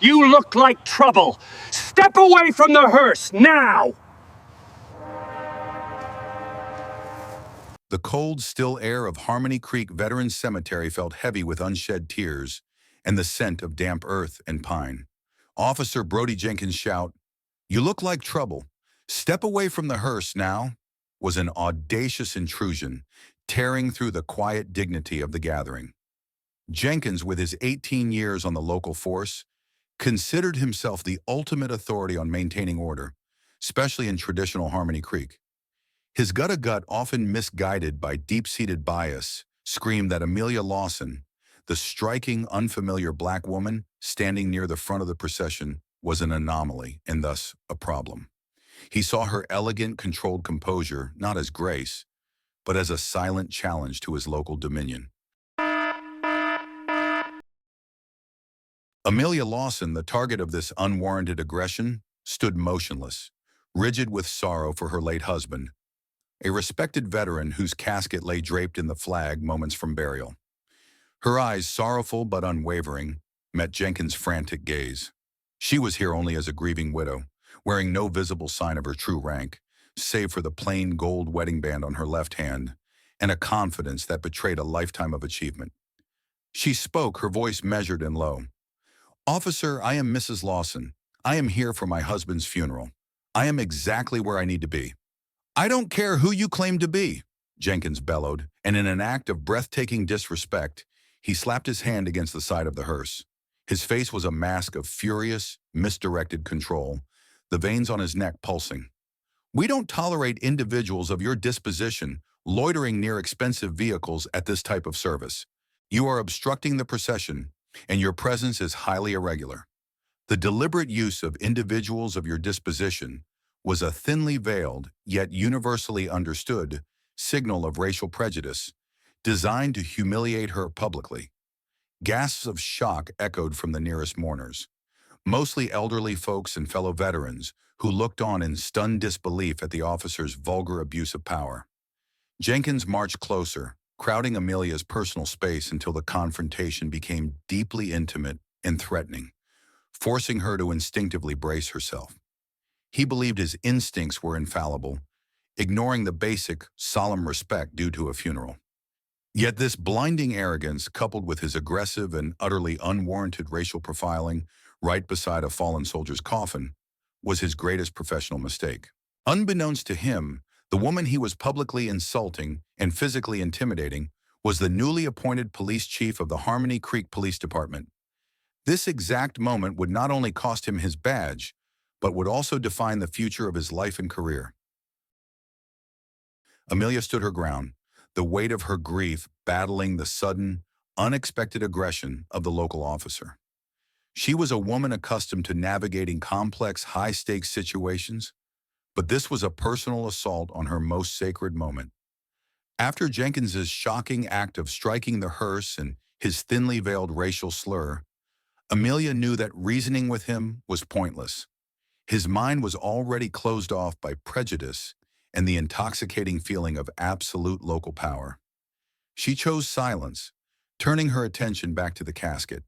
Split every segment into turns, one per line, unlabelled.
You look like trouble. Step away from the hearse, now!
The cold, still air of Harmony Creek Veterans Cemetery felt heavy with unshed tears and the scent of damp earth and pine. Officer Brody Jenkins' shout, "You look like trouble. Step away from the hearse now," was an audacious intrusion, tearing through the quiet dignity of the gathering. Jenkins, with his 18 years on the local force, considered himself the ultimate authority on maintaining order, especially in traditional Harmony Creek. His gut-a-gut, often misguided by deep-seated bias, screamed that Amelia Lawson, the striking, unfamiliar black woman standing near the front of the procession, was an anomaly and thus a problem. He saw her elegant, controlled composure not as grace, but as a silent challenge to his local dominion. Amelia Lawson, the target of this unwarranted aggression, stood motionless, rigid with sorrow for her late husband, a respected veteran whose casket lay draped in the flag moments from burial. Her eyes, sorrowful but unwavering, met Jenkins' frantic gaze. She was here only as a grieving widow, wearing no visible sign of her true rank, save for the plain gold wedding band on her left hand and a confidence that betrayed a lifetime of achievement. She spoke, her voice measured and low. "Officer, I am Mrs. Lawson. I am here for my husband's funeral. I am exactly where I need to be." "I don't care who you claim to be," Jenkins bellowed, and in an act of breathtaking disrespect, he slapped his hand against the side of the hearse. His face was a mask of furious, misdirected control, the veins on his neck pulsing. "We don't tolerate individuals of your disposition loitering near expensive vehicles at this type of service. You are obstructing the procession, and your presence is highly irregular." The deliberate use of individuals of your disposition was a thinly veiled, yet universally understood, signal of racial prejudice, designed to humiliate her publicly. Gasps of shock echoed from the nearest mourners, mostly elderly folks and fellow veterans who looked on in stunned disbelief at the officer's vulgar abuse of power. Jenkins marched closer, crowding Amelia's personal space until the confrontation became deeply intimate and threatening, forcing her to instinctively brace herself. He believed his instincts were infallible, ignoring the basic, solemn respect due to a funeral. Yet this blinding arrogance, coupled with his aggressive and utterly unwarranted racial profiling right beside a fallen soldier's coffin, was his greatest professional mistake. Unbeknownst to him, the woman he was publicly insulting and physically intimidating was the newly appointed police chief of the Harmony Creek Police Department. This exact moment would not only cost him his badge, but would also define the future of his life and career. Amelia stood her ground, the weight of her grief battling the sudden, unexpected aggression of the local officer. She was a woman accustomed to navigating complex, high-stakes situations, but this was a personal assault on her most sacred moment. After Jenkins's shocking act of striking the hearse and his thinly veiled racial slur, Amelia knew that reasoning with him was pointless. His mind was already closed off by prejudice and the intoxicating feeling of absolute local power. She chose silence, turning her attention back to the casket,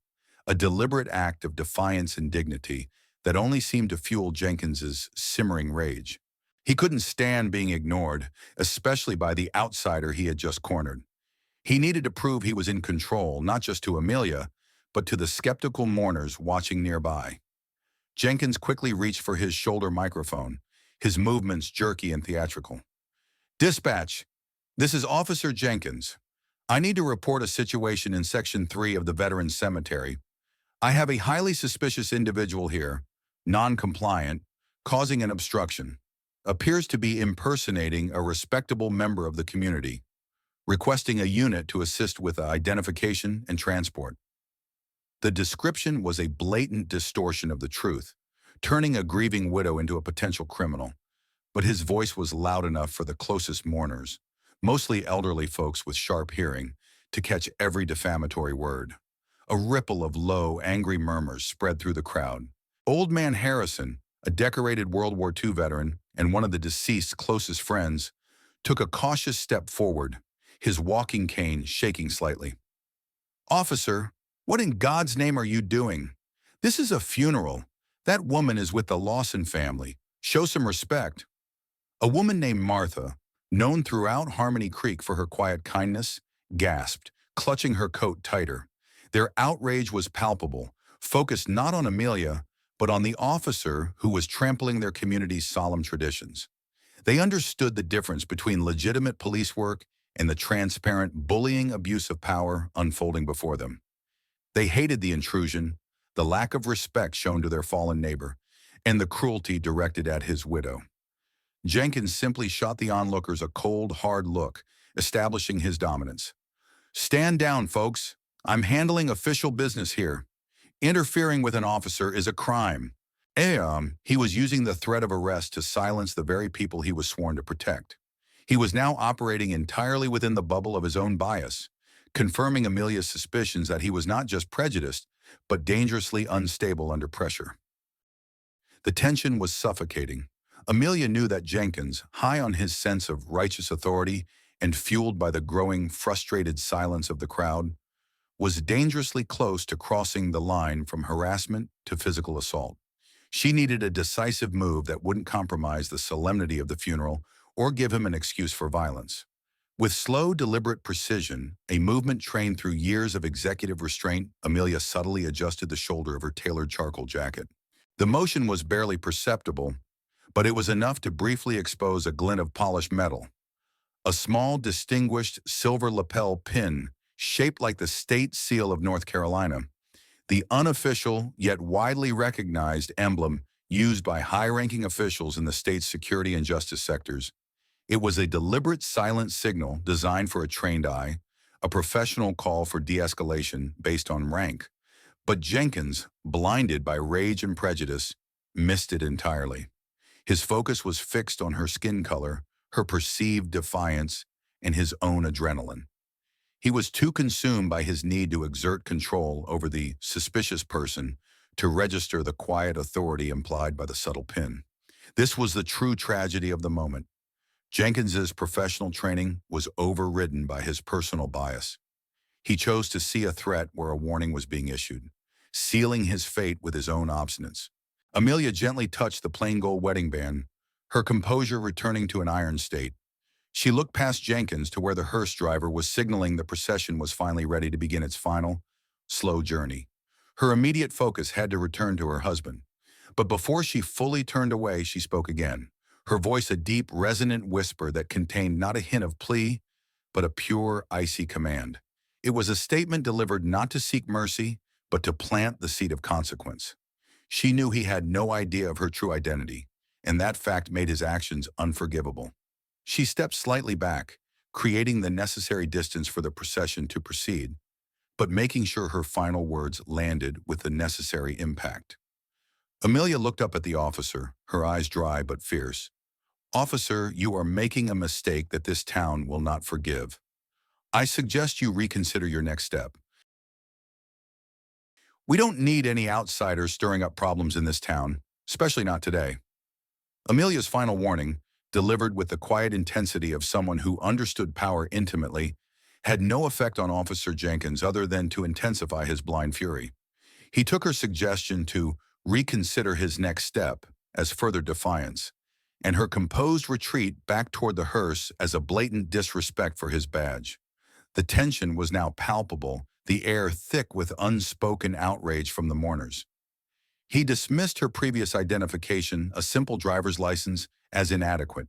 a deliberate act of defiance and dignity that only seemed to fuel Jenkins's simmering rage. He couldn't stand being ignored, especially by the outsider he had just cornered. He needed to prove he was in control, not just to Amelia, but to the skeptical mourners watching nearby. Jenkins quickly reached for his shoulder microphone, his movements jerky and theatrical. "Dispatch, this is Officer Jenkins. I need to report a situation in Section 3 of the Veterans Cemetery. I have a highly suspicious individual here, non-compliant, causing an obstruction. Appears to be impersonating a respectable member of the community, requesting a unit to assist with identification and transport." The description was a blatant distortion of the truth, turning a grieving widow into a potential criminal. But his voice was loud enough for the closest mourners, mostly elderly folks with sharp hearing, to catch every defamatory word. A ripple of low, angry murmurs spread through the crowd. Old Man Harrison, a decorated World War II veteran and one of the deceased's closest friends, took a cautious step forward, his walking cane shaking slightly. "Officer, what in God's name are you doing? This is a funeral. That woman is with the Lawson family. Show some respect. A woman named Martha, known throughout Harmony Creek for her quiet kindness, gasped, clutching her coat tighter. Their outrage was palpable, focused not on Amelia, but on the officer who was trampling their community's solemn traditions. They understood the difference between legitimate police work and the transparent, bullying abuse of power unfolding before them. They hated the intrusion, the lack of respect shown to their fallen neighbor, and the cruelty directed at his widow. Jenkins simply shot the onlookers a cold, hard look, establishing his dominance. "Stand down, folks. I'm handling official business here. Interfering with an officer is a crime." He was using the threat of arrest to silence the very people he was sworn to protect. He was now operating entirely within the bubble of his own bias, confirming Amelia's suspicions that he was not just prejudiced, but dangerously unstable under pressure. The tension was suffocating. Amelia knew that Jenkins, high on his sense of righteous authority and fueled by the growing, frustrated silence of the crowd, was dangerously close to crossing the line from harassment to physical assault. She needed a decisive move that wouldn't compromise the solemnity of the funeral or give him an excuse for violence. With slow, deliberate precision, a movement trained through years of executive restraint, Amelia subtly adjusted the shoulder of her tailored charcoal jacket. The motion was barely perceptible, but it was enough to briefly expose a glint of polished metal. A small, distinguished silver lapel pin, shaped like the state seal of North Carolina, the unofficial yet widely recognized emblem used by high-ranking officials in the state's security and justice sectors. It was a deliberate silent signal designed for a trained eye, a professional call for de-escalation based on rank. But Jenkins, blinded by rage and prejudice, missed it entirely. His focus was fixed on her skin color, her perceived defiance, and his own adrenaline. He was too consumed by his need to exert control over the suspicious person to register the quiet authority implied by the subtle pin. This was the true tragedy of the moment. Jenkins's professional training was overridden by his personal bias. He chose to see a threat where a warning was being issued, sealing his fate with his own obstinance. Amelia gently touched the plain gold wedding band, her composure returning to an iron state. She looked past Jenkins to where the hearse driver was signaling the procession was finally ready to begin its final, slow journey. Her immediate focus had to return to her husband. But before she fully turned away, she spoke again, her voice a deep, resonant whisper that contained not a hint of plea, but a pure, icy command. It was a statement delivered not to seek mercy, but to plant the seed of consequence. She knew he had no idea of her true identity, and that fact made his actions unforgivable. She stepped slightly back, creating the necessary distance for the procession to proceed, but making sure her final words landed with the necessary impact. Amelia looked up at the officer, her eyes dry but fierce. "Officer, you are making a mistake that this town will not forgive. I suggest you reconsider your next step. We don't need any outsiders stirring up problems in this town, especially not today." Amelia's final warning, delivered with the quiet intensity of someone who understood power intimately, had no effect on Officer Jenkins other than to intensify his blind fury. He took her suggestion to reconsider his next step as further defiance, and her composed retreat back toward the hearse as a blatant disrespect for his badge. The tension was now palpable, the air thick with unspoken outrage from the mourners. He dismissed her previous identification, a simple driver's license, as inadequate.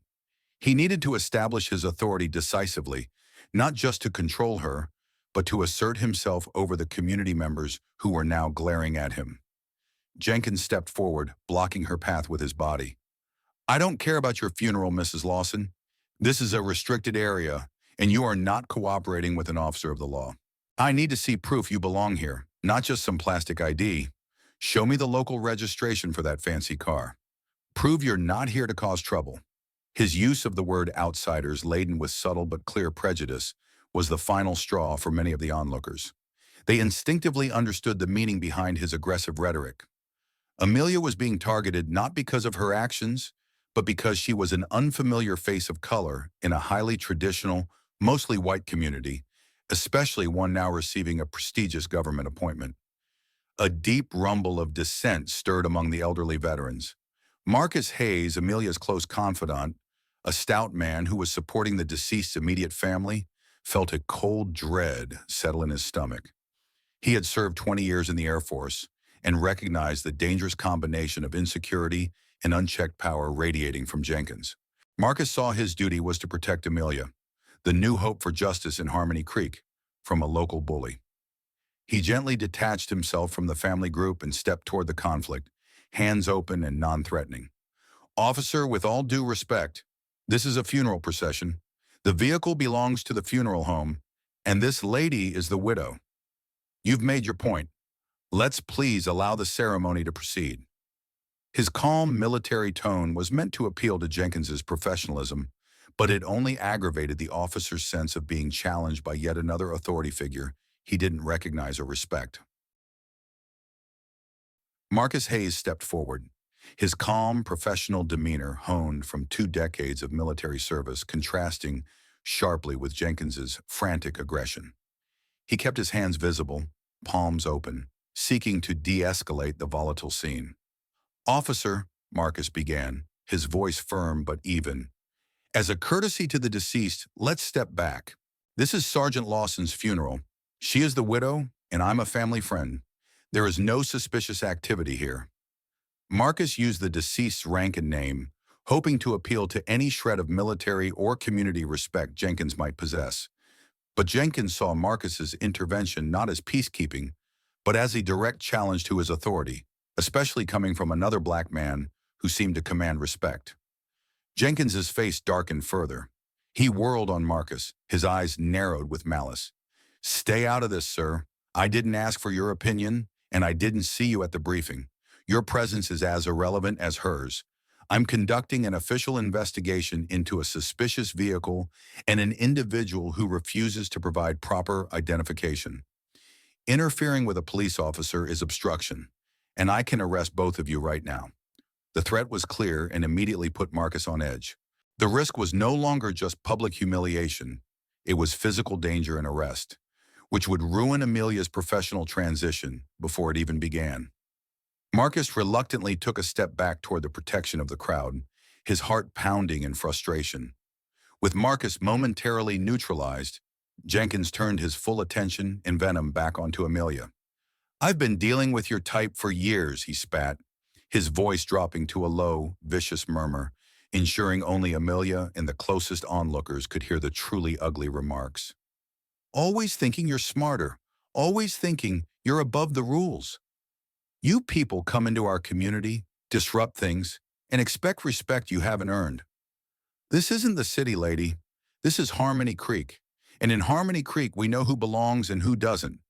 He needed to establish his authority decisively, not just to control her, but to assert himself over the community members who were now glaring at him. Jenkins stepped forward, blocking her path with his body. "I don't care about your funeral, Mrs. Lawson. This is a restricted area, and you are not cooperating with an officer of the law. I need to see proof you belong here, not just some plastic ID. Show me the local registration for that fancy car. Prove you're not here to cause trouble." His use of the word outsiders, laden with subtle but clear prejudice, was the final straw for many of the onlookers. They instinctively understood the meaning behind his aggressive rhetoric. Amelia was being targeted not because of her actions, but because she was an unfamiliar face of color in a highly traditional, mostly white community, especially one now receiving a prestigious government appointment. A deep rumble of dissent stirred among the elderly veterans. Marcus Hayes, Amelia's close confidant, a stout man who was supporting the deceased's immediate family, felt a cold dread settle in his stomach. He had served 20 years in the Air Force and recognized the dangerous combination of insecurity and unchecked power radiating from Jenkins. Marcus saw his duty was to protect Amelia, the new hope for justice in Harmony Creek, from a local bully. He gently detached himself from the family group and stepped toward the conflict, hands open and non-threatening. "Officer, with all due respect, this is a funeral procession. The vehicle belongs to the funeral home, and this lady is the widow. You've made your point. Let's please allow the ceremony to proceed." His calm military tone was meant to appeal to Jenkins's professionalism, but it only aggravated the officer's sense of being challenged by yet another authority figure he didn't recognize or respect. Marcus Hayes stepped forward, his calm, professional demeanor honed from 2 decades of military service contrasting sharply with Jenkins's frantic aggression. He kept his hands visible, palms open, seeking to de-escalate the volatile scene. "Officer," Marcus began, his voice firm but even, "as a courtesy to the deceased, let's step back. This is Sergeant Lawson's funeral. She is the widow, and I'm a family friend. There is no suspicious activity here." Marcus used the deceased's rank and name, hoping to appeal to any shred of military or community respect Jenkins might possess. But Jenkins saw Marcus's intervention not as peacekeeping, but as a direct challenge to his authority, especially coming from another black man who seemed to command respect. Jenkins's face darkened further. He whirled on Marcus, his eyes narrowed with malice. "Stay out of this, sir. I didn't ask for your opinion, and I didn't see you at the briefing. Your presence is as irrelevant as hers. I'm conducting an official investigation into a suspicious vehicle and an individual who refuses to provide proper identification. Interfering with a police officer is obstruction, and I can arrest both of you right now." The threat was clear and immediately put Marcus on edge. The risk was no longer just public humiliation, it was physical danger and arrest, which would ruin Amelia's professional transition before it even began. Marcus reluctantly took a step back toward the protection of the crowd, his heart pounding in frustration. With Marcus momentarily neutralized, Jenkins turned his full attention and venom back onto Amelia. "I've been dealing with your type for years," he spat, his voice dropping to a low, vicious murmur, ensuring only Amelia and the closest onlookers could hear the truly ugly remarks. "Always thinking you're smarter, always thinking you're above the rules. You people come into our community, disrupt things, and expect respect you haven't earned. This isn't the city, lady. This is Harmony Creek. And in Harmony Creek, we know who belongs and who doesn't.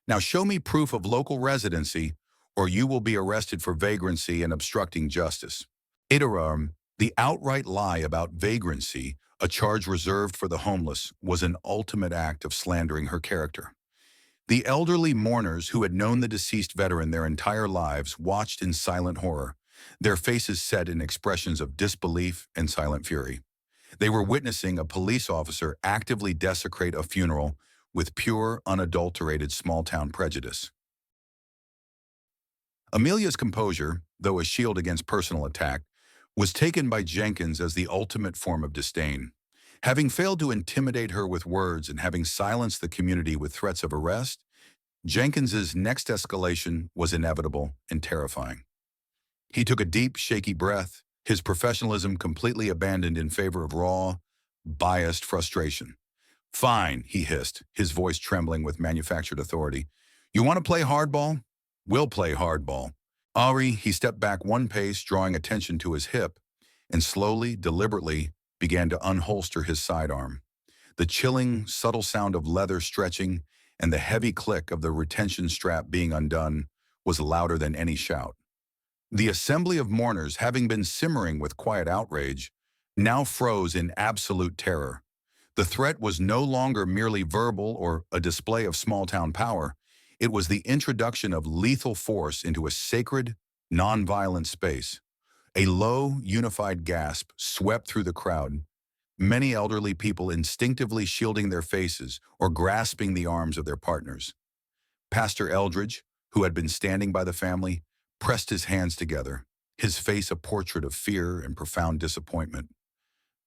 Now show me proof of local residency, or you will be arrested for vagrancy and obstructing justice." Iterum, the outright lie about vagrancy, a charge reserved for the homeless, was an ultimate act of slandering her character. The elderly mourners who had known the deceased veteran their entire lives watched in silent horror, their faces set in expressions of disbelief and silent fury. They were witnessing a police officer actively desecrate a funeral with pure, unadulterated small-town prejudice. Amelia's composure, though a shield against personal attack, was taken by Jenkins as the ultimate form of disdain. Having failed to intimidate her with words and having silenced the community with threats of arrest, Jenkins's next escalation was inevitable and terrifying. He took a deep, shaky breath, his professionalism completely abandoned in favor of raw, biased frustration. "Fine," he hissed, his voice trembling with manufactured authority. "You want to play hardball? We'll play hardball." Ari, he stepped back one pace, drawing attention to his hip, and slowly, deliberately, began to unholster his sidearm. The chilling, subtle sound of leather stretching and the heavy click of the retention strap being undone was louder than any shout. The assembly of mourners, having been simmering with quiet outrage, now froze in absolute terror. The threat was no longer merely verbal or a display of small-town power. It was the introduction of lethal force into a sacred, non-violent space. A low, unified gasp swept through the crowd, many elderly people instinctively shielding their faces or grasping the arms of their partners. Pastor Eldridge, who had been standing by the family, pressed his hands together, his face a portrait of fear and profound disappointment.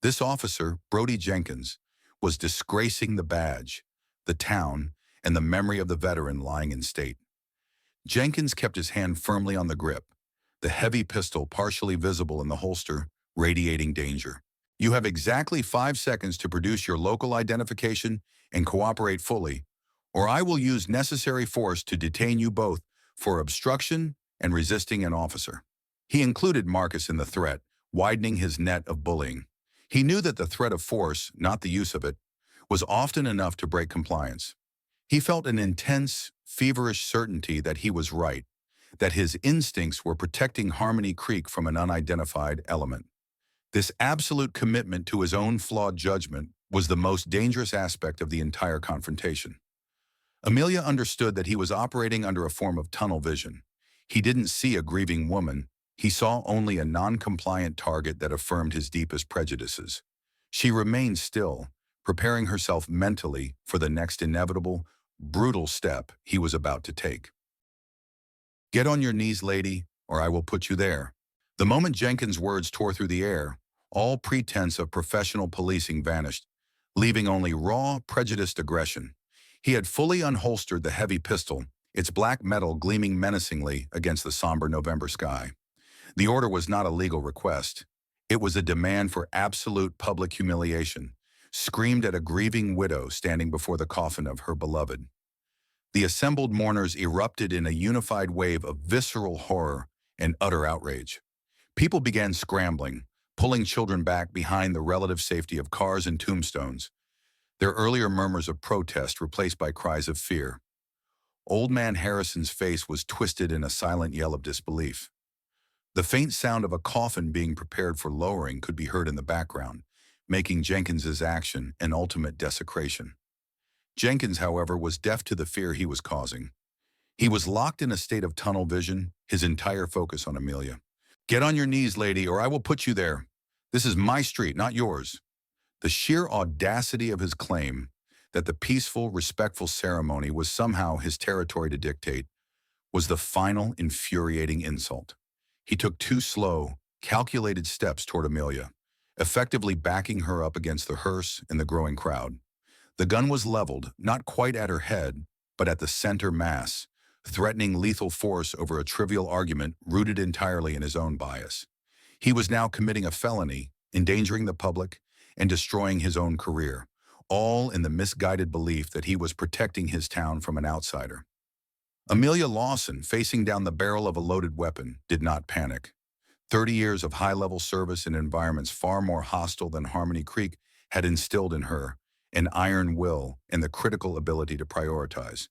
This officer, Brody Jenkins, was disgracing the badge, the town, and the memory of the veteran lying in state. Jenkins kept his hand firmly on the grip, the heavy pistol partially visible in the holster, radiating danger. You have exactly 5 seconds to produce your local identification and cooperate fully, or I will use necessary force to detain you both for obstruction and resisting an officer. He included Marcus in the threat, widening his net of bullying. He knew that the threat of force, not the use of it, was often enough to break compliance. He felt an intense, feverish certainty that he was right, that his instincts were protecting Harmony Creek from an unidentified element. This absolute commitment to his own flawed judgment was the most dangerous aspect of the entire confrontation. Amelia understood that he was operating under a form of tunnel vision. He didn't see a grieving woman. He saw only a non-compliant target that affirmed his deepest prejudices. She remained still, preparing herself mentally for the next inevitable, brutal step he was about to take. "Get on your knees, lady, or I will put you there." The moment Jenkins' words tore through the air, all pretense of professional policing vanished, leaving only raw, prejudiced aggression. He had fully unholstered the heavy pistol, its black metal gleaming menacingly against the somber November sky. The order was not a legal request. It was a demand for absolute public humiliation, screamed at a grieving widow standing before the coffin of her beloved. The assembled mourners erupted in a unified wave of visceral horror and utter outrage. People began scrambling, pulling children back behind the relative safety of cars and tombstones, their earlier murmurs of protest replaced by cries of fear. Old man Harrison's face was twisted in a silent yell of disbelief. The faint sound of a coffin being prepared for lowering could be heard in the background, making Jenkins's action an ultimate desecration. Jenkins, however, was deaf to the fear he was causing. He was locked in a state of tunnel vision, his entire focus on Amelia. "Get on your knees, lady, or I will put you there. This is my street, not yours." The sheer audacity of his claim that the peaceful, respectful ceremony was somehow his territory to dictate was the final infuriating insult. He took 2 slow, calculated steps toward Amelia, effectively backing her up against the hearse and the growing crowd. The gun was leveled, not quite at her head, but at the center mass, threatening lethal force over a trivial argument rooted entirely in his own bias. He was now committing a felony, endangering the public, and destroying his own career, all in the misguided belief that he was protecting his town from an outsider. Amelia Lawson, facing down the barrel of a loaded weapon, did not panic. 30 years of high-level service in environments far more hostile than Harmony Creek had instilled in her an iron will and the critical ability to prioritize.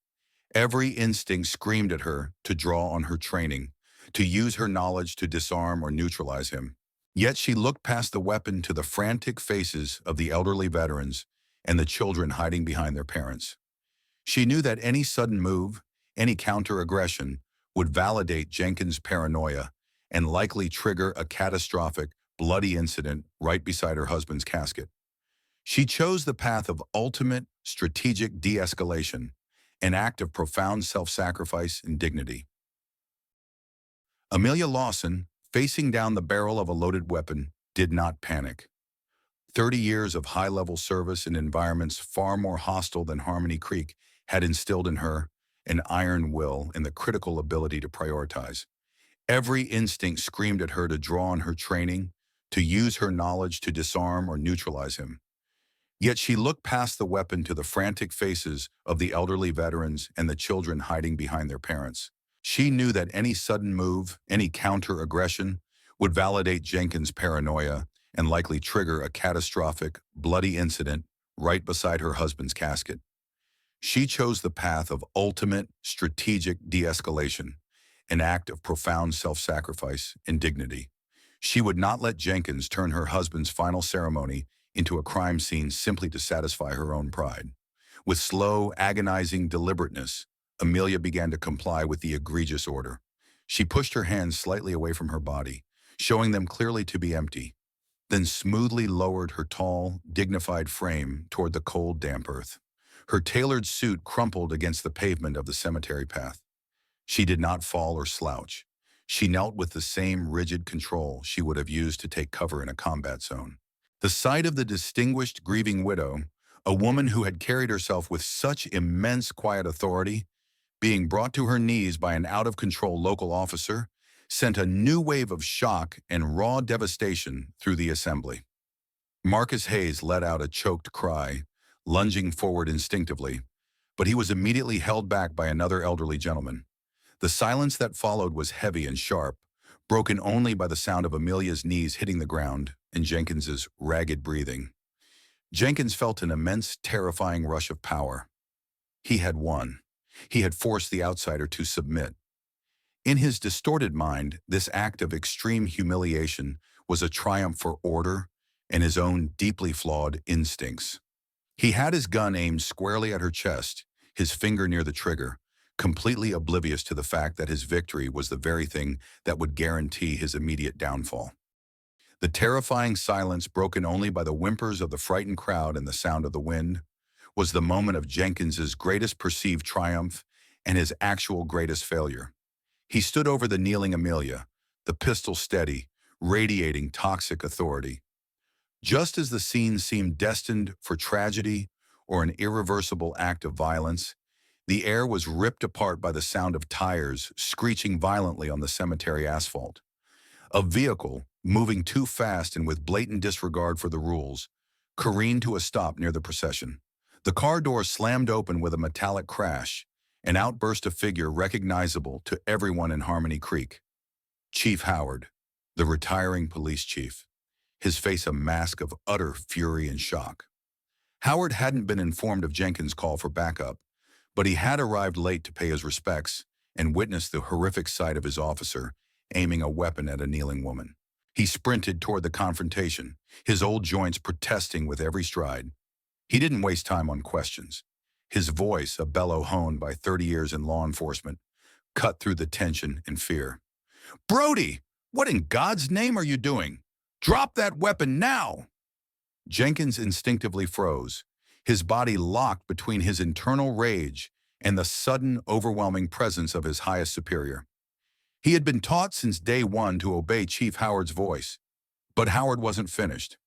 Every instinct screamed at her to draw on her training, to use her knowledge to disarm or neutralize him. Yet she looked past the weapon to the frantic faces of the elderly veterans and the children hiding behind their parents. She knew that any sudden move, any counter-aggression, would validate Jenkins' paranoia and likely trigger a catastrophic, bloody incident right beside her husband's casket. She chose the path of ultimate, strategic de-escalation, an act of profound self-sacrifice and dignity. Amelia Lawson, facing down the barrel of a loaded weapon, did not panic. 30 years of high-level service in environments far more hostile than Harmony Creek had instilled in her an iron will and the critical ability to prioritize. Every instinct screamed at her to draw on her training, to use her knowledge to disarm or neutralize him. Yet she looked past the weapon to the frantic faces of the elderly veterans and the children hiding behind their parents. She knew that any sudden move, any counter-aggression, would validate Jenkins' paranoia and likely trigger a catastrophic, bloody incident right beside her husband's casket. She chose the path of ultimate, strategic de-escalation, an act of profound self-sacrifice and dignity. She would not let Jenkins turn her husband's final ceremony into a crime scene simply to satisfy her own pride. With slow, agonizing deliberateness, Amelia began to comply with the egregious order. She pushed her hands slightly away from her body, showing them clearly to be empty, then smoothly lowered her tall, dignified frame toward the cold, damp earth. Her tailored suit crumpled against the pavement of the cemetery path. She did not fall or slouch. She knelt with the same rigid control she would have used to take cover in a combat zone. The sight of the distinguished grieving widow, a woman who had carried herself with such immense quiet authority, being brought to her knees by an out-of-control local officer, sent a new wave of shock and raw devastation through the assembly. Marcus Hayes let out a choked cry, lunging forward instinctively, but he was immediately held back by another elderly gentleman. The silence that followed was heavy and sharp, broken only by the sound of Amelia's knees hitting the ground and Jenkins's ragged breathing. Jenkins felt an immense, terrifying rush of power. He had won. He had forced the outsider to submit. In his distorted mind, this act of extreme humiliation was a triumph for order and his own deeply flawed instincts. He had his gun aimed squarely at her chest, his finger near the trigger, completely oblivious to the fact that his victory was the very thing that would guarantee his immediate downfall. The terrifying silence, broken only by the whimpers of the frightened crowd and the sound of the wind, was the moment of Jenkins's greatest perceived triumph and his actual greatest failure. He stood over the kneeling Amelia, the pistol steady, radiating toxic authority. Just as the scene seemed destined for tragedy or an irreversible act of violence, the air was ripped apart by the sound of tires screeching violently on the cemetery asphalt. A vehicle, moving too fast and with blatant disregard for the rules, careened to a stop near the procession. The car door slammed open with a metallic crash, and out burst a figure recognizable to everyone in Harmony Creek. Chief Howard, the retiring police chief, his face a mask of utter fury and shock. Howard hadn't been informed of Jenkins' call for backup, but he had arrived late to pay his respects and witnessed the horrific sight of his officer aiming a weapon at a kneeling woman. He sprinted toward the confrontation, his old joints protesting with every stride. He didn't waste time on questions. His voice, a bellow honed by 30 years in law enforcement, cut through the tension and fear. "Brody, what in God's name are you doing? Drop that weapon now!" Jenkins instinctively froze, his body locked between his internal rage and the sudden, overwhelming presence of his highest superior. He had been taught since day one to obey Chief Howard's voice, but Howard wasn't finished.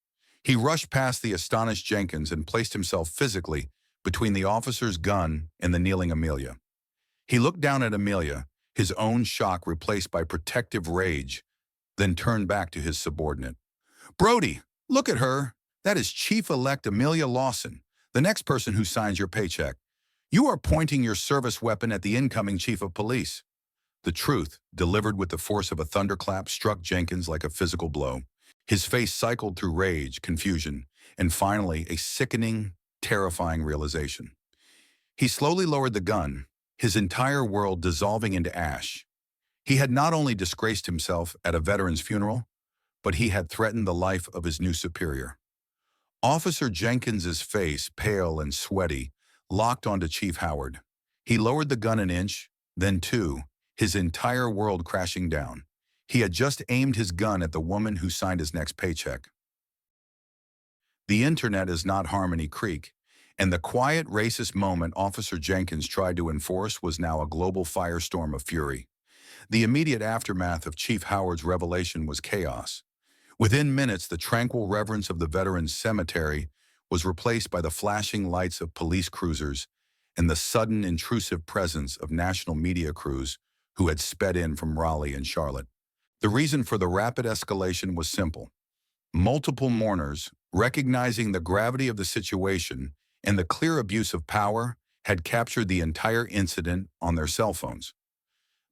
He rushed past the astonished Jenkins and placed himself physically between the officer's gun and the kneeling Amelia. He looked down at Amelia, his own shock replaced by protective rage, then turned back to his subordinate. "Brody, look at her. That is Chief-elect Amelia Lawson, the next person who signs your paycheck. You are pointing your service weapon at the incoming chief of police." The truth, delivered with the force of a thunderclap, struck Jenkins like a physical blow. His face cycled through rage, confusion, and finally a sickening, terrifying realization. He slowly lowered the gun, his entire world dissolving into ash. He had not only disgraced himself at a veteran's funeral, but he had threatened the life of his new superior. Officer Jenkins's face, pale and sweaty, locked onto Chief Howard. He lowered the gun an inch, then two, his entire world crashing down. He had just aimed his gun at the woman who signed his next paycheck. The internet is not Harmony Creek, and the quiet, racist moment Officer Jenkins tried to enforce was now a global firestorm of fury. The immediate aftermath of Chief Howard's revelation was chaos. Within minutes, the tranquil reverence of the veterans' cemetery was replaced by the flashing lights of police cruisers and the sudden intrusive presence of national media crews who had sped in from Raleigh and Charlotte. The reason for the rapid escalation was simple. Multiple mourners, recognizing the gravity of the situation and the clear abuse of power, had captured the entire incident on their cell phones.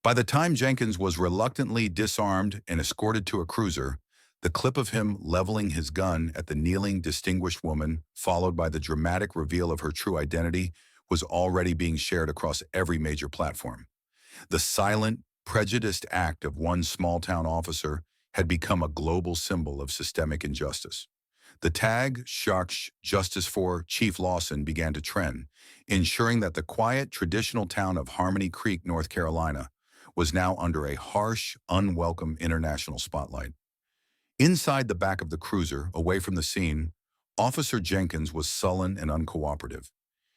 By the time Jenkins was reluctantly disarmed and escorted to a cruiser, the clip of him leveling his gun at the kneeling, distinguished woman, followed by the dramatic reveal of her true identity, was already being shared across every major platform. The silent, prejudiced act of one small-town officer had become a global symbol of systemic injustice. The tag, Sharks Justice for Chief Lawson, began to trend, ensuring that the quiet, traditional town of Harmony Creek, North Carolina, was now under a harsh, unwelcome international spotlight. Inside the back of the cruiser, away from the scene, Officer Jenkins was sullen and uncooperative.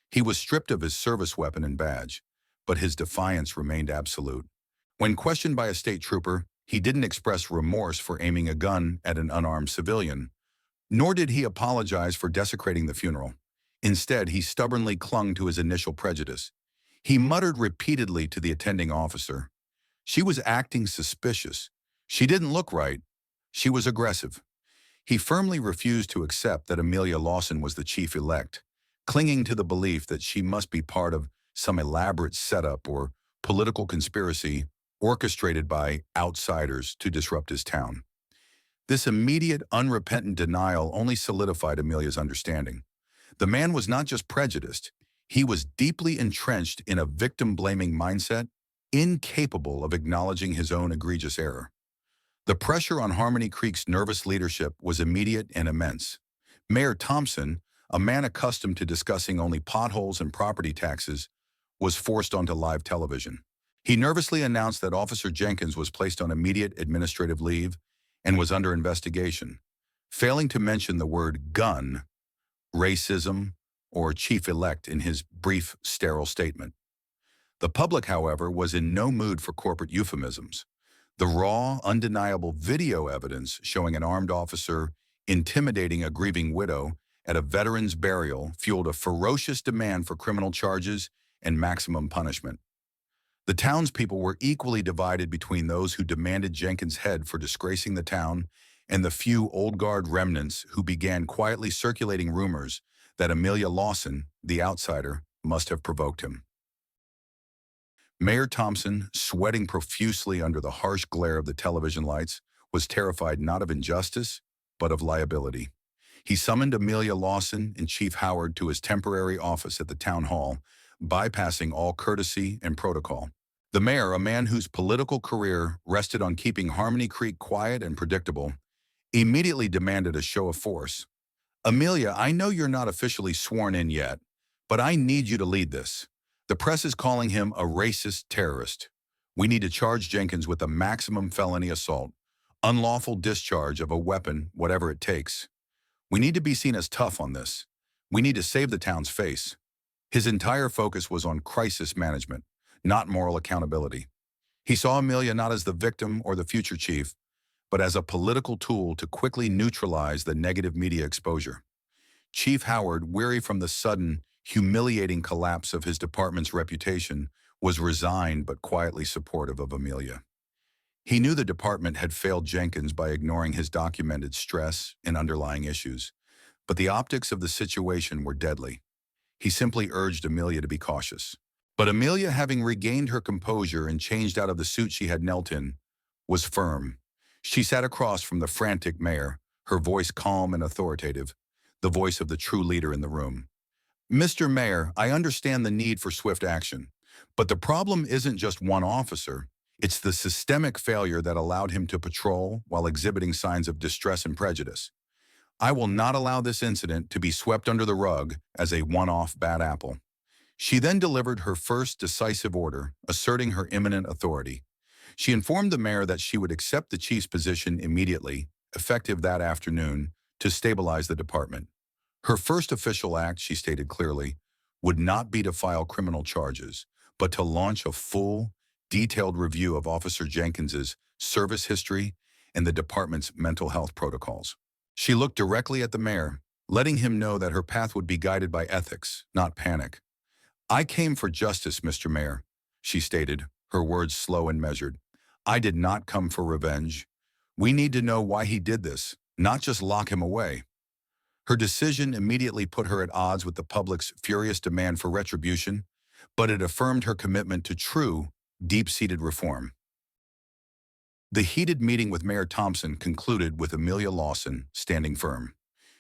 He was stripped of his service weapon and badge, but his defiance remained absolute. When questioned by a state trooper, he didn't express remorse for aiming a gun at an unarmed civilian, nor did he apologize for desecrating the funeral. Instead, he stubbornly clung to his initial prejudice. He muttered repeatedly to the attending officer, "She was acting suspicious. She didn't look right. She was aggressive." He firmly refused to accept that Amelia Lawson was the chief-elect, clinging to the belief that she must be part of some elaborate setup or political conspiracy orchestrated by outsiders to disrupt his town. This immediate, unrepentant denial only solidified Amelia's understanding. The man was not just prejudiced, he was deeply entrenched in a victim-blaming mindset, incapable of acknowledging his own egregious error. The pressure on Harmony Creek's nervous leadership was immediate and immense. Mayor Thompson, a man accustomed to discussing only potholes and property taxes, was forced onto live television. He nervously announced that Officer Jenkins was placed on immediate administrative leave and was under investigation, failing to mention the word gun, racism, or chief-elect in his brief, sterile statement. The public, however, was in no mood for corporate euphemisms. The raw, undeniable video evidence showing an armed officer intimidating a grieving widow at a veteran's burial fueled a ferocious demand for criminal charges and maximum punishment. The townspeople were equally divided between those who demanded Jenkins' head for disgracing the town and the few old guard remnants who began quietly circulating rumors that Amelia Lawson, the outsider, must have provoked him. Mayor Thompson, sweating profusely under the harsh glare of the television lights, was terrified not of injustice, but of liability. He summoned Amelia Lawson and Chief Howard to his temporary office at the town hall, bypassing all courtesy and protocol. The mayor, a man whose political career rested on keeping Harmony Creek quiet and predictable, immediately demanded a show of force. "Amelia, I know you're not officially sworn in yet, but I need you to lead this. The press is calling him a racist terrorist. We need to charge Jenkins with a maximum felony assault, unlawful discharge of a weapon, whatever it takes. We need to be seen as tough on this. We need to save the town's face." His entire focus was on crisis management, not moral accountability. He saw Amelia not as the victim or the future chief, but as a political tool to quickly neutralize the negative media exposure. Chief Howard, weary from the sudden, humiliating collapse of his department's reputation, was resigned but quietly supportive of Amelia. He knew the department had failed Jenkins by ignoring his documented stress and underlying issues, but the optics of the situation were deadly. He simply urged Amelia to be cautious. But Amelia, having regained her composure and changed out of the suit she had knelt in, was firm. She sat across from the frantic mayor, her voice calm and authoritative, the voice of the true leader in the room. "Mr. Mayor, I understand the need for swift action, but the problem isn't just one officer. It's the systemic failure that allowed him to patrol while exhibiting signs of distress and prejudice. I will not allow this incident to be swept under the rug as a one-off bad apple." She then delivered her first decisive order, asserting her imminent authority. She informed the mayor that she would accept the chief's position immediately, effective that afternoon, to stabilize the department. Her first official act, she stated clearly, would not be to file criminal charges, but to launch a full, detailed review of Officer Jenkins's service history and the department's mental health protocols. She looked directly at the mayor, letting him know that her path would be guided by ethics, not panic. "I came for justice, Mr. Mayor," she stated, her words slow and measured. "I did not come for revenge. We need to know why he did this, not just lock him away." Her decision immediately put her at odds with the public's furious demand for retribution, but it affirmed her commitment to true, deep-seated reform. The heated meeting with Mayor Thompson concluded with Amelia Lawson standing firm.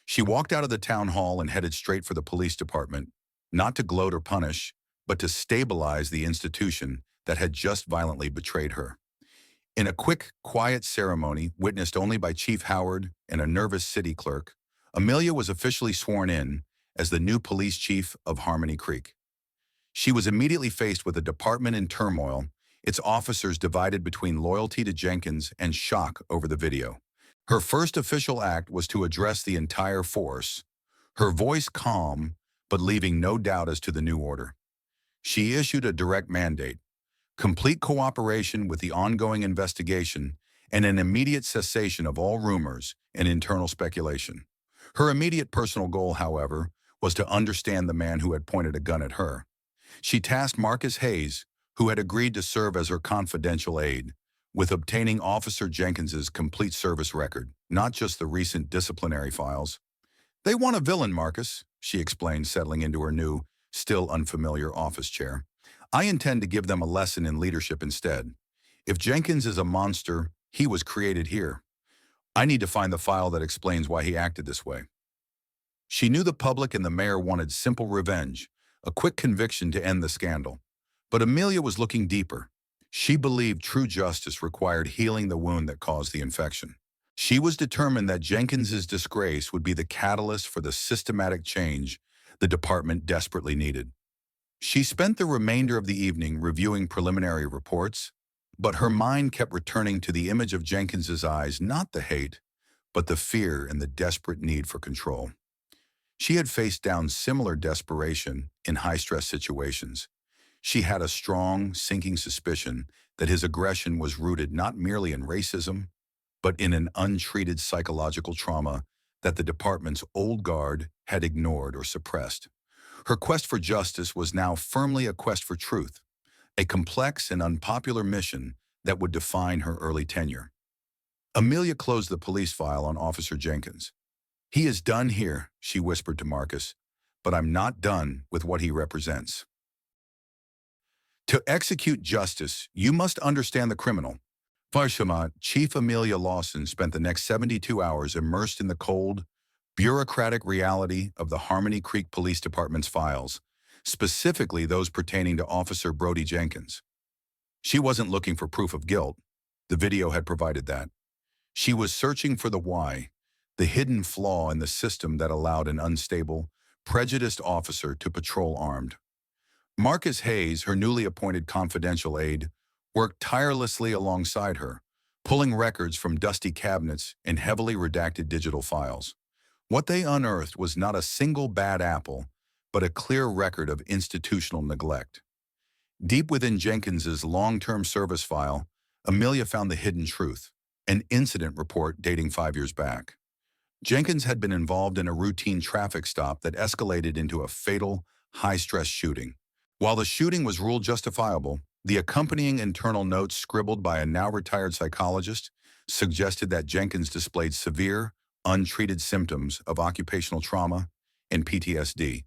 She walked out of the town hall and headed straight for the police department, not to gloat or punish, but to stabilize the institution that had just violently betrayed her. In a quick, quiet ceremony witnessed only by Chief Howard and a nervous city clerk, Amelia was officially sworn in as the new police chief of Harmony Creek. She was immediately faced with a department in turmoil, its officers divided between loyalty to Jenkins and shock over the video. Her first official act was to address the entire force, her voice calm, but leaving no doubt as to the new order. She issued a direct mandate: complete cooperation with the ongoing investigation and an immediate cessation of all rumors and internal speculation. Her immediate personal goal, however, was to understand the man who had pointed a gun at her. She tasked Marcus Hayes, who had agreed to serve as her confidential aide, with obtaining Officer Jenkins's complete service record, not just the recent disciplinary files. "They want a villain, Marcus," she explained, settling into her new, still unfamiliar office chair. "I intend to give them a lesson in leadership instead. If Jenkins is a monster, he was created here. I need to find the file that explains why he acted this way." She knew the public and the mayor wanted simple revenge, a quick conviction to end the scandal. But Amelia was looking deeper. She believed true justice required healing the wound that caused the infection. She was determined that Jenkins's disgrace would be the catalyst for the systematic change the department desperately needed. She spent the remainder of the evening reviewing preliminary reports, but her mind kept returning to the image of Jenkins's eyes, not the hate, but the fear and the desperate need for control. She had faced down similar desperation in high-stress situations. She had a strong, sinking suspicion that his aggression was rooted not merely in racism, but in an untreated psychological trauma that the department's old guard had ignored or suppressed. Her quest for justice was now firmly a quest for truth, a complex and unpopular mission that would define her early tenure. Amelia closed the police file on Officer Jenkins. "He is done here," she whispered to Marcus, "but I'm not done with what he represents. To execute justice, you must understand the criminal." Varshamat, Chief Amelia Lawson spent the next 72 hours immersed in the cold, bureaucratic reality of the Harmony Creek Police Department's files, specifically those pertaining to Officer Brody Jenkins. She wasn't looking for proof of guilt. The video had provided that. She was searching for the why, the hidden flaw in the system that allowed an unstable, prejudiced officer to patrol armed. Marcus Hayes, her newly appointed confidential aide, worked tirelessly alongside her, pulling records from dusty cabinets and heavily redacted digital files. What they unearthed was not a single bad apple, but a clear record of institutional neglect. Deep within Jenkins's long-term service file, Amelia found the hidden truth, an incident report dating 5 years back. Jenkins had been involved in a routine traffic stop that escalated into a fatal, high-stress shooting. While the shooting was ruled justifiable, the accompanying internal notes scribbled by a now-retired psychologist suggested that Jenkins displayed severe, untreated symptoms of occupational trauma and PTSD.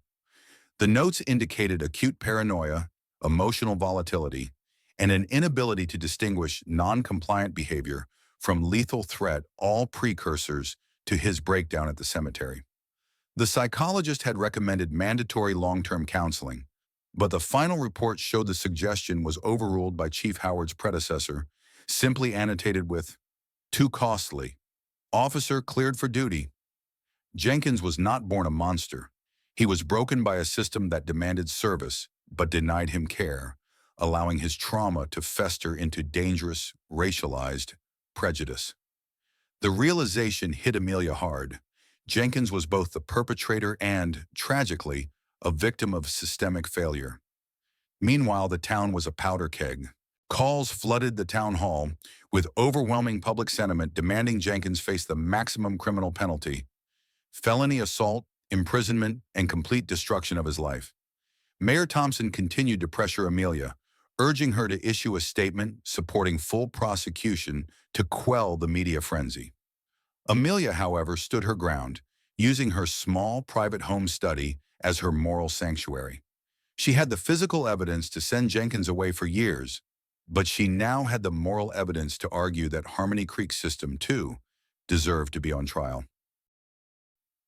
The notes indicated acute paranoia, emotional volatility, and an inability to distinguish non-compliant behavior from lethal threat, all precursors to his breakdown at the cemetery. The psychologist had recommended mandatory long-term counseling, but the final report showed the suggestion was overruled by Chief Howard's predecessor, simply annotated with, "Too costly. Officer cleared for duty." Jenkins was not born a monster. He was broken by a system that demanded service but denied him care, allowing his trauma to fester into dangerous, racialized prejudice. The realization hit Amelia hard. Jenkins was both the perpetrator and, tragically, a victim of systemic failure. Meanwhile, the town was a powder keg. Calls flooded the town hall, with overwhelming public sentiment demanding Jenkins face the maximum criminal penalty: felony assault, imprisonment, and complete destruction of his life. Mayor Thompson continued to pressure Amelia, urging her to issue a statement supporting full prosecution to quell the media frenzy. Amelia, however, stood her ground, using her small private home study as her moral sanctuary. She had the physical evidence to send Jenkins away for years, but she now had the moral evidence to argue that Harmony Creek system, too, deserved to be on trial.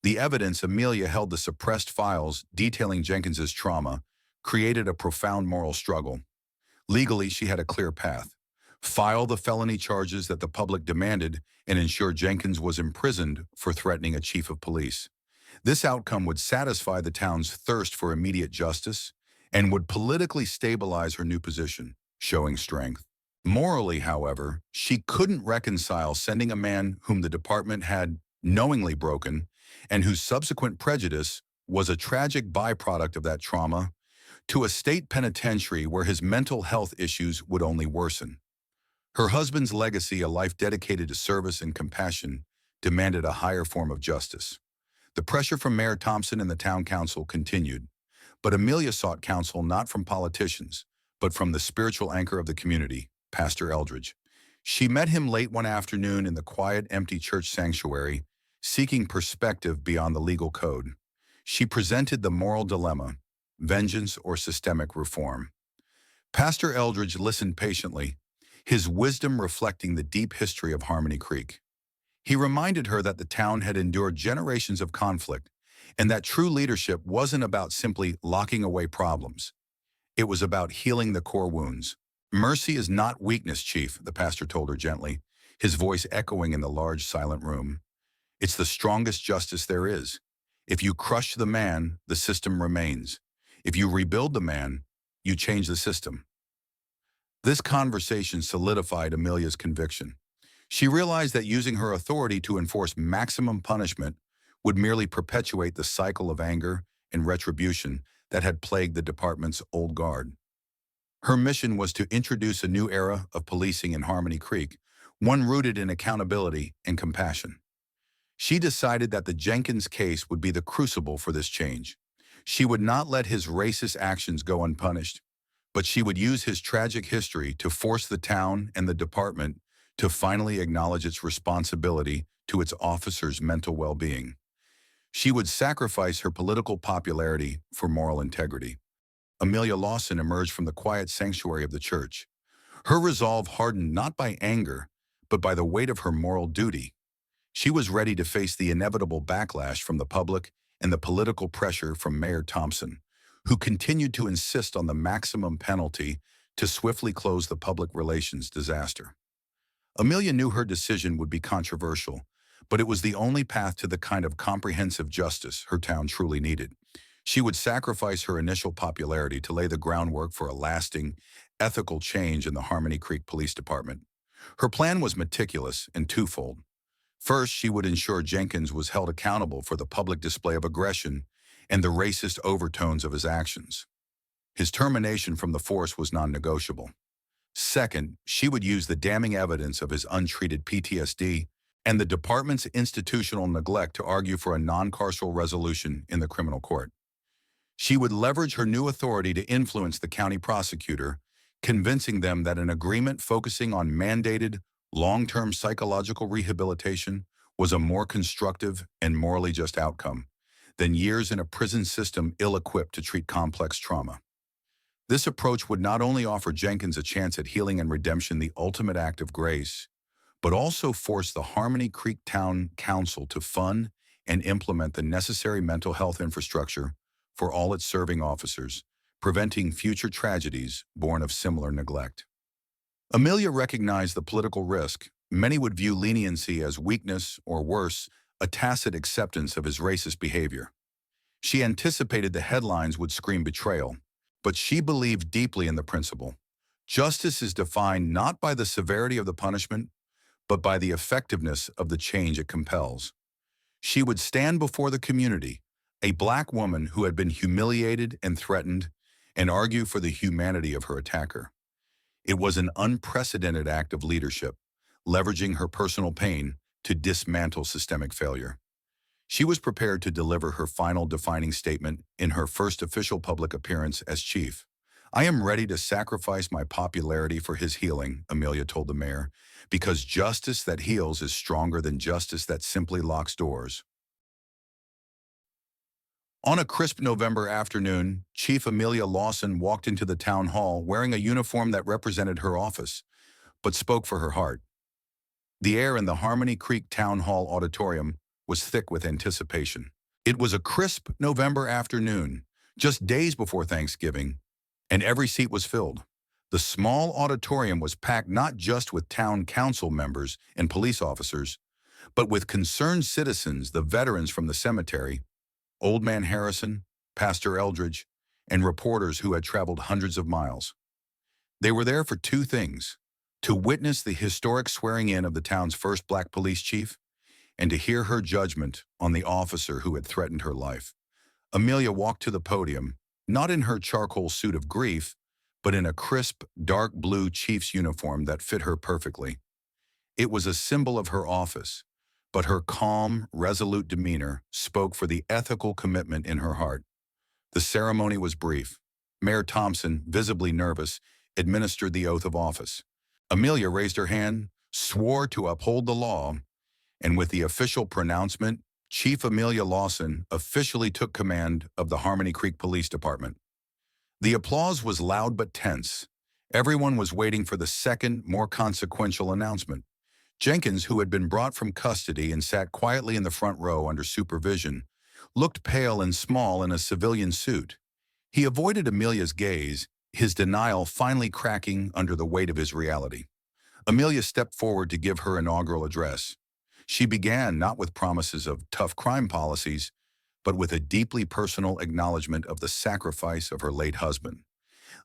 The evidence Amelia held: the suppressed files detailing Jenkins's trauma created a profound moral struggle. Legally, she had a clear path: file the felony charges that the public demanded and ensure Jenkins was imprisoned for threatening a chief of police. This outcome would satisfy the town's thirst for immediate justice and would politically stabilize her new position, showing strength. Morally, however, she couldn't reconcile sending a man whom the department had knowingly broken and whose subsequent prejudice was a tragic byproduct of that trauma to a state penitentiary where his mental health issues would only worsen. Her husband's legacy, a life dedicated to service and compassion, demanded a higher form of justice. The pressure from Mayor Thompson and the town council continued, but Amelia sought counsel not from politicians, but from the spiritual anchor of the community, Pastor Eldridge. She met him late one afternoon in the quiet, empty church sanctuary, seeking perspective beyond the legal code. She presented the moral dilemma: vengeance or systemic reform. Pastor Eldridge listened patiently, his wisdom reflecting the deep history of Harmony Creek. He reminded her that the town had endured generations of conflict, and that true leadership wasn't about simply locking away problems. It was about healing the core wounds. "Mercy is not weakness, Chief," the pastor told her gently, his voice echoing in the large, silent room. "It's the strongest justice there is. If you crush the man, the system remains. If you rebuild the man, you change the system." This conversation solidified Amelia's conviction. She realized that using her authority to enforce maximum punishment would merely perpetuate the cycle of anger and retribution that had plagued the department's old guard. Her mission was to introduce a new era of policing in Harmony Creek, one rooted in accountability and compassion. She decided that the Jenkins case would be the crucible for this change. She would not let his racist actions go unpunished, but she would use his tragic history to force the town and the department to finally acknowledge its responsibility to its officers' mental well-being. She would sacrifice her political popularity for moral integrity. Amelia Lawson emerged from the quiet sanctuary of the church. Her resolve hardened not by anger, but by the weight of her moral duty. She was ready to face the inevitable backlash from the public and the political pressure from Mayor Thompson, who continued to insist on the maximum penalty to swiftly close the public relations disaster. Amelia knew her decision would be controversial, but it was the only path to the kind of comprehensive justice her town truly needed. She would sacrifice her initial popularity to lay the groundwork for a lasting, ethical change in the Harmony Creek Police Department. Her plan was meticulous and twofold. First, she would ensure Jenkins was held accountable for the public display of aggression and the racist overtones of his actions. His termination from the force was non-negotiable. Second, she would use the damning evidence of his untreated PTSD and the department's institutional neglect to argue for a non-carceral resolution in the criminal court. She would leverage her new authority to influence the county prosecutor, convincing them that an agreement focusing on mandated, long-term psychological rehabilitation was a more constructive and morally just outcome than years in a prison system ill-equipped to treat complex trauma. This approach would not only offer Jenkins a chance at healing and redemption, the ultimate act of grace, but also force the Harmony Creek Town Council to fund and implement the necessary mental health infrastructure for all its serving officers, preventing future tragedies born of similar neglect. Amelia recognized the political risk. Many would view leniency as weakness, or worse, a tacit acceptance of his racist behavior. She anticipated the headlines would scream betrayal, but she believed deeply in the principle. Justice is defined not by the severity of the punishment, but by the effectiveness of the change it compels. She would stand before the community, a Black woman who had been humiliated and threatened, and argue for the humanity of her attacker. It was an unprecedented act of leadership, leveraging her personal pain to dismantle systemic failure. She was prepared to deliver her final defining statement in her first official public appearance as chief. "I am ready to sacrifice my popularity for his healing," Amelia told the mayor, "because justice that heals is stronger than justice that simply locks doors." On a crisp November afternoon, Chief Amelia Lawson walked into the town hall wearing a uniform that represented her office, but spoke for her heart. The air in the Harmony Creek Town Hall auditorium was thick with anticipation. It was a crisp November afternoon, just days before Thanksgiving, and every seat was filled. The small auditorium was packed not just with town council members and police officers, but with concerned citizens, the veterans from the cemetery, Old Man Harrison, Pastor Eldridge, and reporters who had traveled hundreds of miles. They were there for two things: to witness the historic swearing-in of the town's first Black police chief, and to hear her judgment on the officer who had threatened her life. Amelia walked to the podium, not in her charcoal suit of grief, but in a crisp, dark blue chief's uniform that fit her perfectly. It was a symbol of her office, but her calm, resolute demeanor spoke for the ethical commitment in her heart. The ceremony was brief. Mayor Thompson, visibly nervous, administered the oath of office. Amelia raised her hand, swore to uphold the law, and with the official pronouncement, Chief Amelia Lawson officially took command of the Harmony Creek Police Department. The applause was loud but tense. Everyone was waiting for the second, more consequential announcement. Jenkins, who had been brought from custody and sat quietly in the front row under supervision, looked pale and small in a civilian suit. He avoided Amelia's gaze, his denial finally cracking under the weight of his reality. Amelia stepped forward to give her inaugural address. She began not with promises of tough crime policies, but with a deeply personal acknowledgement of the sacrifice of her late husband,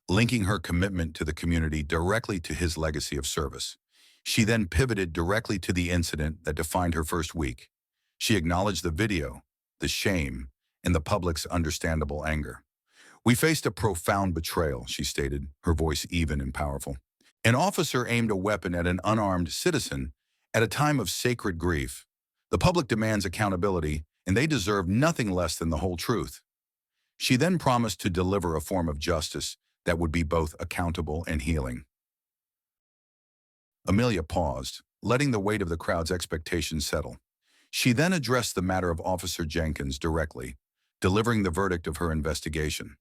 linking her commitment to the community directly to his legacy of service. She then pivoted directly to the incident that defined her first week. She acknowledged the video, the shame, and the public's understandable anger. "We faced a profound betrayal," she stated, her voice even and powerful. "An officer aimed a weapon at an unarmed citizen at a time of sacred grief. The public demands accountability, and they deserve nothing less than the whole truth." She then promised to deliver a form of justice that would be both accountable and healing. Amelia paused, letting the weight of the crowd's expectations settle. She then addressed the matter of Officer Jenkins directly, delivering the verdict of her investigation.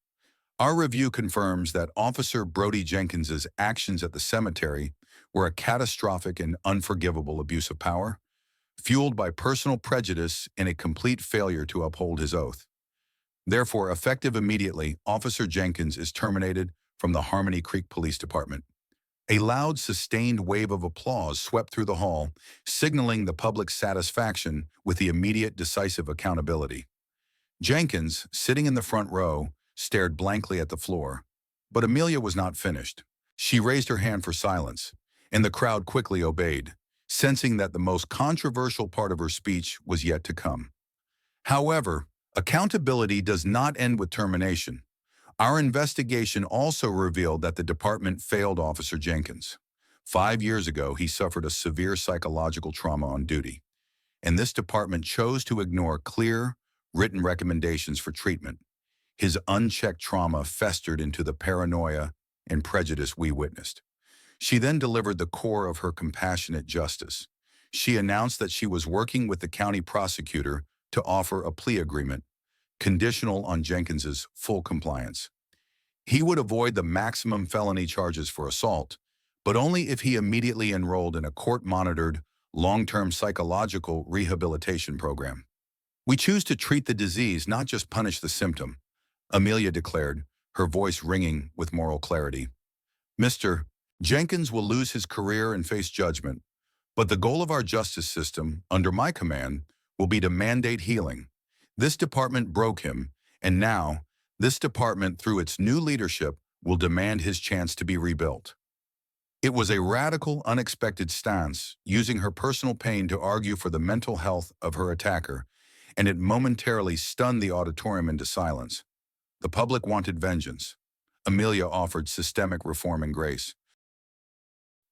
"Our review confirms that Officer Brody Jenkins's actions at the cemetery were a catastrophic and unforgivable abuse of power, fueled by personal prejudice and a complete failure to uphold his oath. Therefore, effective immediately, Officer Jenkins is terminated from the Harmony Creek Police Department." A loud, sustained wave of applause swept through the hall, signaling the public's satisfaction with the immediate, decisive accountability. Jenkins, sitting in the front row, stared blankly at the floor. But Amelia was not finished. She raised her hand for silence, and the crowd quickly obeyed, sensing that the most controversial part of her speech was yet to come. "However, accountability does not end with termination. Our investigation also revealed that the department failed Officer Jenkins. 5 years ago, he suffered a severe psychological trauma on duty, and this department chose to ignore clear, written recommendations for treatment. His unchecked trauma festered into the paranoia and prejudice we witnessed." She then delivered the core of her compassionate justice. She announced that she was working with the county prosecutor to offer a plea agreement, conditional on Jenkins's full compliance. He would avoid the maximum felony charges for assault, but only if he immediately enrolled in a court-monitored, long-term psychological rehabilitation program. "We choose to treat the disease, not just punish the symptom," Amelia declared, her voice ringing with moral clarity. "Mr. Jenkins will lose his career and face judgment, but the goal of our justice system, under my command, will be to mandate healing. This department broke him, and now, this department, through its new leadership, will demand his chance to be rebuilt." It was a radical, unexpected stance, using her personal pain to argue for the mental health of her attacker, and it momentarily stunned the auditorium into silence. The public wanted vengeance. Amelia offered systemic reform and grace.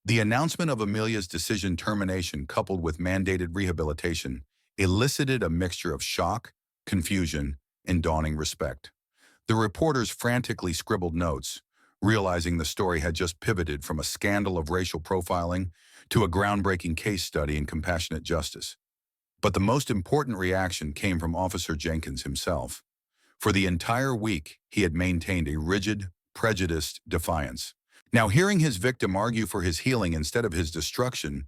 The announcement of Amelia's decision termination, coupled with mandated rehabilitation, elicited a mixture of shock, confusion, and dawning respect. The reporters frantically scribbled notes, realizing the story had just pivoted from a scandal of racial profiling to a groundbreaking case study in compassionate justice. But the most important reaction came from Officer Jenkins himself. For the entire week, he had maintained a rigid, prejudiced defiance. Now, hearing his victim argue for his healing instead of his destruction,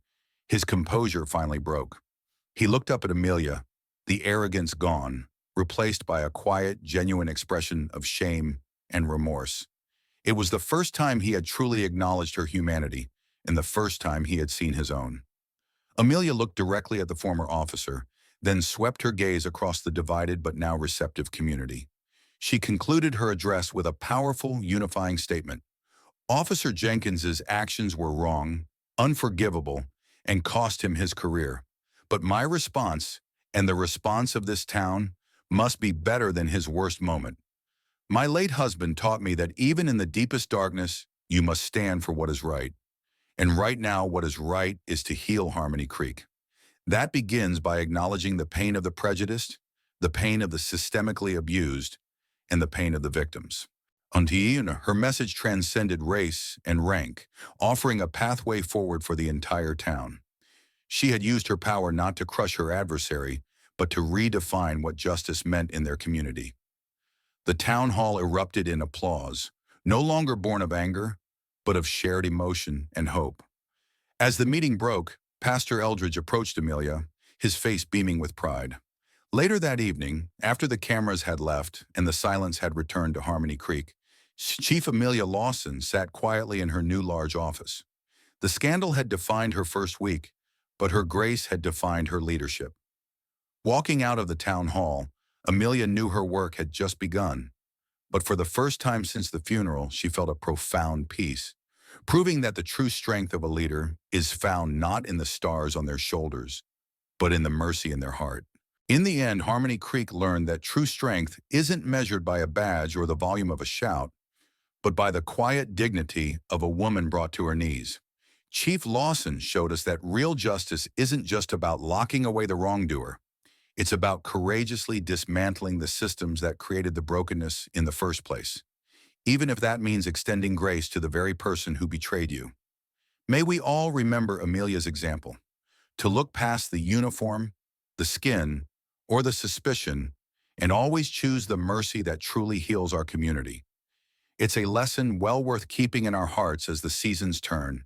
his composure finally broke. He looked up at Amelia, the arrogance gone, replaced by a quiet, genuine expression of shame and remorse. It was the first time he had truly acknowledged her humanity, and the first time he had seen his own. Amelia looked directly at the former officer, then swept her gaze across the divided but now receptive community. She concluded her address with a powerful, unifying statement. Officer Jenkins's actions were wrong, unforgivable, and cost him his career. But my response, and the response of this town, must be better than his worst moment. My late husband taught me that even in the deepest darkness, you must stand for what is right. And right now, what is right is to heal Harmony Creek. That begins by acknowledging the pain of the prejudiced, the pain of the systemically abused, and the pain of the victims. Until her message transcended race and rank, offering a pathway forward for the entire town. She had used her power not to crush her adversary, but to redefine what justice meant in their community. The town hall erupted in applause, no longer born of anger, but of shared emotion and hope. As the meeting broke, Pastor Eldridge approached Amelia, his face beaming with pride. Later that evening, after the cameras had left and the silence had returned to Harmony Creek, Chief Amelia Lawson sat quietly in her new large office. The scandal had defined her first week, but her grace had defined her leadership. Walking out of the town hall, Amelia knew her work had just begun, but for the first time since the funeral, she felt a profound peace, proving that the true strength of a leader is found not in the stars on their shoulders, but in the mercy in their heart. In the end, Harmony Creek learned that true strength isn't measured by a badge or the volume of a shout, but by the quiet dignity of a woman brought to her knees. Chief Lawson showed us that real justice isn't just about locking away the wrongdoer. It's about courageously dismantling the systems that created the brokenness in the first place, even if that means extending grace to the very person who betrayed you. May we all remember Amelia's example, to look past the uniform, the skin, or the suspicion, and always choose the mercy that truly heals our community. It's a lesson well worth keeping in our hearts as the seasons turn,